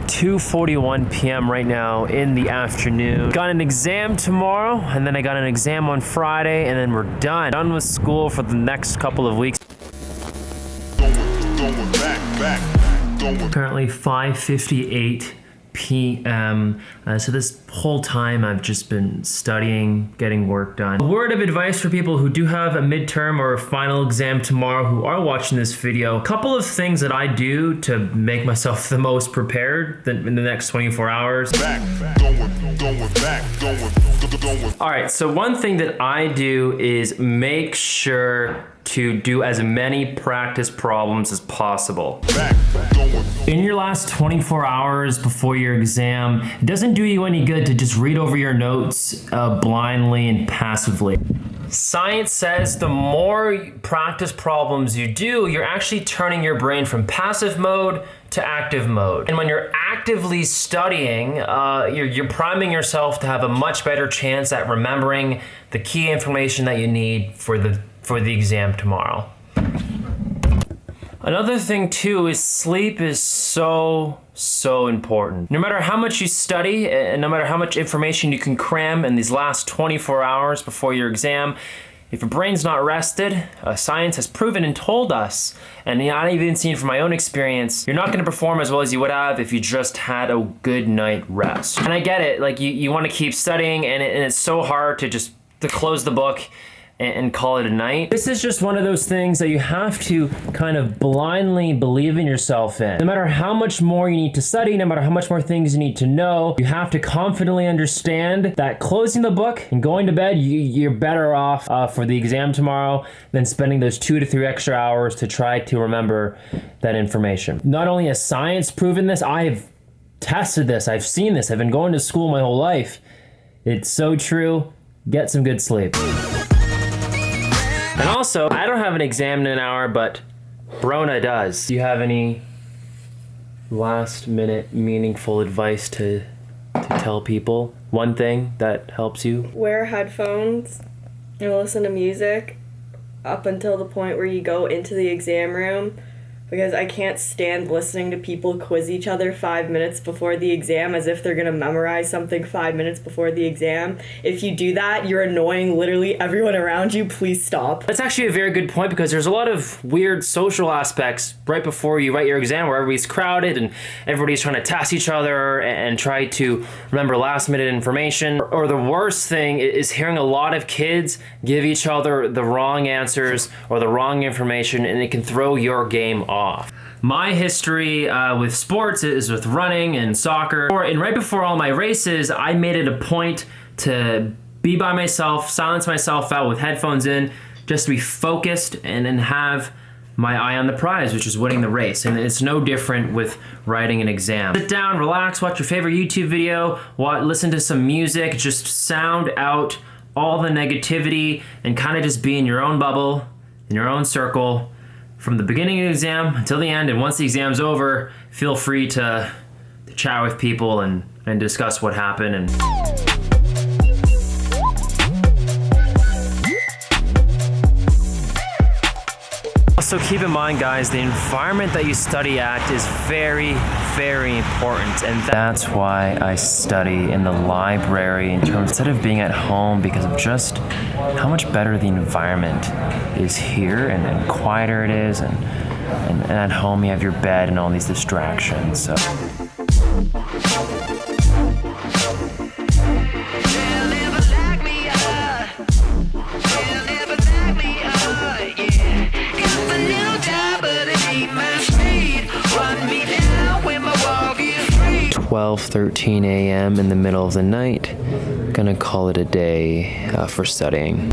2:41 p.m. right now in the afternoon. Got an exam tomorrow, and then I got an exam on Friday, and then we're done with school for the next couple of weeks. Currently 5:58 p.m. So this whole time I've just been studying, getting work done. A word of advice for people who do have a midterm or a final exam tomorrow who are watching this video. A couple of things that I do to make myself the most prepared in the next 24 hours. All right, so one thing that I do is make sure to do as many practice problems as possible. In your last 24 hours before your exam, it doesn't do you any good to just read over your notes blindly and passively. Science says the more practice problems you do, you're actually turning your brain from passive mode to active mode. And when you're actively studying, you're priming yourself to have a much better chance at remembering the key information that you need for the exam tomorrow. Another thing too is sleep is so important. No matter how much you study and no matter how much information you can cram in these last 24 hours before your exam, if your brain's not rested, science has proven and told us, and I've even seen from my own experience, you're not gonna perform as well as you would have if you just had a good night rest. And I get it, like you wanna keep studying and it's so hard to close the book and call it a night. This is just one of those things that you have to kind of blindly believe in yourself in. No matter how much more you need to study, no matter how much more things you need to know, you have to confidently understand that closing the book and going to bed, you're better off for the exam tomorrow than spending those 2 to 3 extra hours to try to remember that information. Not only has science proven this, I've tested this, I've seen this, I've been going to school my whole life. It's so true. Get some good sleep. And also, I don't have an exam in an hour, but Brona does. Do you have any last minute meaningful advice to tell people? One thing that helps you? Wear headphones and listen to music up until the point where you go into the exam room, because I can't stand listening to people quiz each other 5 minutes before the exam as if they're gonna memorize something 5 minutes before the exam. If you do that, you're annoying literally everyone around you. Please stop. That's actually a very good point, because there's a lot of weird social aspects right before you write your exam where everybody's crowded and everybody's trying to test each other and try to remember last minute information. Or the worst thing is hearing a lot of kids give each other the wrong answers or the wrong information, and it can throw your game off. My history with sports is with running and soccer. And right before all my races, I made it a point to be by myself, silence myself out with headphones in, just to be focused and have my eye on the prize, which is winning the race. And it's no different with writing an exam. Sit down, relax, watch your favorite YouTube video, listen to some music, just sound out all the negativity and kind of just be in your own bubble, in your own circle, from the beginning of the exam until the end. And once the exam's over, feel free to chat with people and discuss what happened. And also keep in mind, guys, the environment that you study at is very, very important. And that's why I study in the library instead of being at home, because of just how much better the environment is here and quieter it is. And at home you have your bed and all these distractions. So. Speed. 12:13 a.m. in the middle of the night. Gonna call it a day for studying.